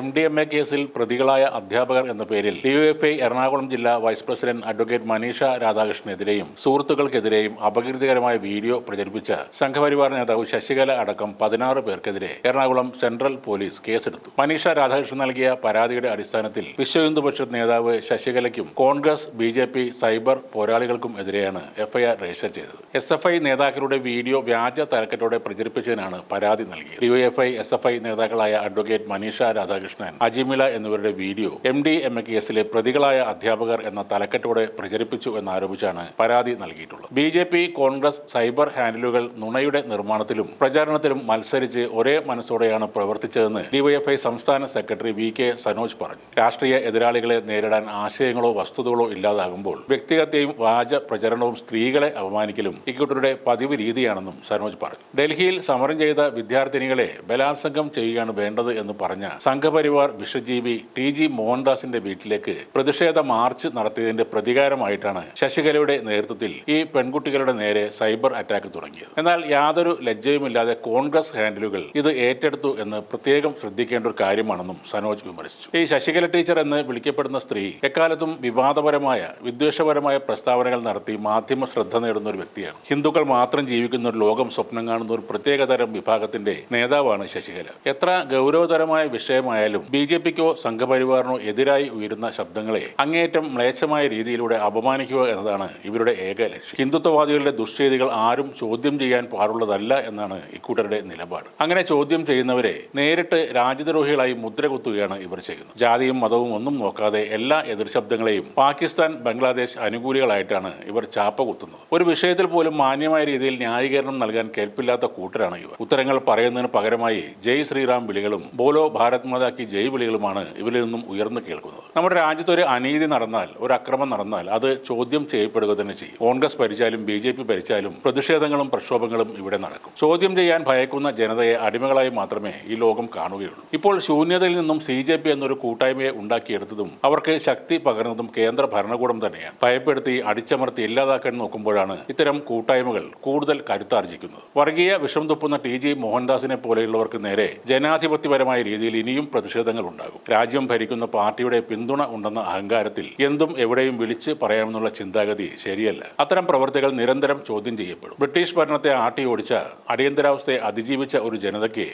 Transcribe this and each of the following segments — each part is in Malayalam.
MDMA കേസിൽ പ്രതികളായ അധ്യാപകർ എന്ന പേരിൽ DYFI എറണാകുളം ജില്ലാ vice president advocate Manisha രാധാകൃഷ്ണനെതിരെയും സുഹൃത്തുക്കൾക്കെതിരെയും അപകീർത്തികരമായ video പ്രചരിപ്പിച്ച സംഘപരിവാർ നേതാവ് ശശികല അടക്കം 16 പേർക്കെതിരെ എറണാകുളം സെൻട്രൽ പോലീസ് കേസെടുത്തു. മനീഷ രാധാകൃഷ്ണൻ നൽകിയ പരാതിയുടെ അടിസ്ഥാനത്തിൽ വിശ്വ ഹിന്ദു പരിഷത്ത് നേതാവ് ശശികലയ്ക്കും കോൺഗ്രസ്, BJP, സൈബർ പോരാളികൾക്കും എതിരെയാണ് FIR രജിസ്റ്റർ ചെയ്തത്. SFI നേതാക്കളുടെ വീഡിയോ വ്യാജ തലക്കെട്ടോടെ പ്രചരിപ്പിച്ചതിനാണ് പരാതി നൽകിയത്. DYFI, SFI നേതാക്കളായ അഡ്വക്കേറ്റ് മനീഷ രാധാകൃഷ്ണൻ, അജിമില എന്നിവരുടെ വീഡിയോ MDMA കേസിലെ പ്രതികളായ അധ്യാപകർ എന്ന തലക്കെട്ടോടെ പ്രചരിപ്പിച്ചു എന്നാരോപിച്ചാണ് പരാതി നൽകിയിട്ടുള്ളത്. BJP, കോൺഗ്രസ്, സൈബർ ഹാൻഡിലുകൾ നുണയുടെ നിർമ്മാണത്തിലും പ്രചാരണത്തിലും മത്സരിച്ച് ഒരേ മനസ്സോടെയാണ് പ്രവർത്തിച്ചതെന്ന് DYFI സംസ്ഥാന സെക്രട്ടറി VK സനോജ് പറഞ്ഞു. രാഷ്ട്രീയ എതിരാളികളെ നേരിടാൻ ആശയങ്ങളോ വസ്തുതകളോ ഇല്ലാതാകുമ്പോൾ വ്യക്തിഹത്യയും വ്യാജ പ്രചരണവും സ്ത്രീകളെ അപമാനിക്കലും ഇക്കൂട്ടരുടെ പതിവ് രീതിയാണെന്നും സനോജ് പറഞ്ഞു. ഡൽഹിയിൽ സമരം ചെയ്ത വിദ്യാർത്ഥിനികളെ ബലാത്സംഗം ചെയ്യുകയാണ് വേണ്ടത് എന്ന് പറഞ്ഞ സംഘപരിവാർ വിശ്വജീവി TG മോഹൻദാസിന്റെ വീട്ടിലേക്ക് പ്രതിഷേധ മാർച്ച് നടത്തിയതിന്റെ പ്രതികാരമായിട്ടാണ് ശശികലയുടെ നേതൃത്വത്തിൽ ഈ പെൺകുട്ടികളുടെ നേരെ സൈബർ അറ്റാക്ക് തുടങ്ങിയത്. എന്നാൽ യാതൊരു ലജ്ജയുമില്ലാതെ കോൺഗ്രസ് ഹാൻഡിലുകൾ ഇത് ഏറ്റെടുത്തു എന്ന് പ്രത്യേകം ശ്രദ്ധിക്കേണ്ട ഒരു കാര്യമാണെന്നും സനോജ് വിമർശിച്ചു. ഈ ശശികല ടീച്ചർ എന്ന് വിളിക്കപ്പെടുന്ന സ്ത്രീ എക്കാലത്തും വിവാദപരമായ, വിദ്വേഷപരമായ പ്രസ്താവനകൾ നടത്തി മാധ്യമ ശ്രദ്ധ നേടുന്ന ഒരു വ്യക്തിയാണ്. ഹിന്ദുക്കൾ മാത്രം ജീവിക്കുന്ന ഒരു ലോകം സ്വപ്നം കാണുന്ന ഒരു പ്രത്യേകതരം വിഭാഗത്തിന്റെ നേതാവാണ് ശശികല. എത്ര ഗൗരവതരമായ വിഷയമായാലും BJPക്കോ സംഘപരിവാറിനോ എതിരായി ഉയരുന്ന ശബ്ദങ്ങളെ അങ്ങേയറ്റം മ്ലേച്ഛമായ രീതിയിലൂടെ അപമാനിക്കുക എന്നതാണ് ഇവരുടെ ഏക ലക്ഷ്യം. ഹിന്ദുത്വവാദികളുടെ ദുഷ്ചെയ്തികൾ ആരും ചോദ്യം ചെയ്യാൻ പാടുള്ളതല്ല എന്നാണ് ഇക്കൂട്ടരുടെ നിലപാട്. അങ്ങനെ ചോദ്യം ചെയ്യുന്നവരെ നേരിട്ട് രാജ്യദ്രോഹികളായി മുദ്ര കുത്തുകയാണ് ഇവർ ചെയ്യുന്നത്. ജാതിയും മതവും ഒന്നും നോക്കാതെ എല്ലാ എതിർശബ്ദങ്ങളെയും പാകിസ്ഥാൻ, ബംഗ്ലാദേശ് അനുകൂലികളായിട്ടാണ് ഇവർ ചാപ്പ കുത്തുന്നത്. ഒരു വിഷയത്തിൽ പോലും മാന്യമായ രീതിയിൽ ന്യായീകരണം നൽകാൻ കേൾപ്പില്ലാത്ത കൂട്ടരാണ് ഇവർ. ഉത്തരങ്ങൾ പറയുന്നതിന് പകരമായി ജയ് ശ്രീറാം വിളികളും ബോലോ ഭാരത് മാതാ കി ജയ് വിളികളുമാണ് ഇവരിൽ നിന്നും ഉയർന്നു കേൾക്കുന്നത്. നമ്മുടെ രാജ്യത്ത് ഒരു അനീതി നടന്നാൽ, ഒരു അക്രമം നടന്നാൽ അത് ചോദ്യം ചെയ്യപ്പെടുക തന്നെ ചെയ്യും. കോൺഗ്രസ് ഭരിച്ചാലും BJP ഭരിച്ചാലും പ്രതിഷേധങ്ങളും പ്രക്ഷോഭങ്ങളും ഇവിടെ നടക്കും. ചോദ്യം ചെയ്യാൻ ഭയക്കുന്ന ജനതയെ അടിമകളായി മാത്രമേ ഈ ലോകം കാണുകയുള്ളൂ. ഇപ്പോൾ ശൂന്യതയിൽ നിന്നും CJP എന്നൊരു കൂട്ടായ്മയെ ഉണ്ടാക്കിയെടുത്തതും അവർക്ക് ശക്തി പകർന്നതും കേന്ദ്ര ഭരണകൂടം തന്നെയാണ്. ഭയപ്പെടുത്തി, അടിച്ചമർത്തി ഇല്ലാതാക്കാൻ നോക്കുമ്പോഴാണ് ഇത്തരം കൂട്ടായ്മകൾ കൂടുതൽ കരുത്താർജിക്കുന്നത്. വർഗീയ വിഷം തുപ്പുന്ന TG മോഹൻദാസിനെ പോലെയുള്ളവർക്ക് നേരെ ജനാധിപത്യപരമായ രീതിയിൽ ഇനിയും പ്രതിഷേധങ്ങൾ ഉണ്ടാകും. രാജ്യം ഭരിക്കുന്ന പാർട്ടിയുടെ പിന്തുണ ഉണ്ടെന്ന അഹങ്കാരത്തിൽ എന്തും എവിടെയും വിളിച്ച് പറയാമെന്നുള്ള ചിന്താഗതി ശരിയല്ല. അത്തരം പ്രവർത്തികൾ നിരന്തരം ചോദ്യം ചെയ്യപ്പെടും. ബ്രിട്ടീഷ് ഭരണത്തെ ആട്ടിയോടിച്ച, അടിയന്തരാവസ്ഥയെ അതിജീവിച്ച ഒരു ജനതയ്ക്ക്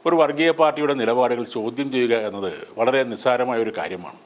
ഒരു വർഗീയ പാർട്ടിയുടെ നിലപാടുകൾ ചോദ്യം ചെയ്യുക എന്നത് വളരെ നിസ്സാരമായ ഒരു കാര്യമാണ്.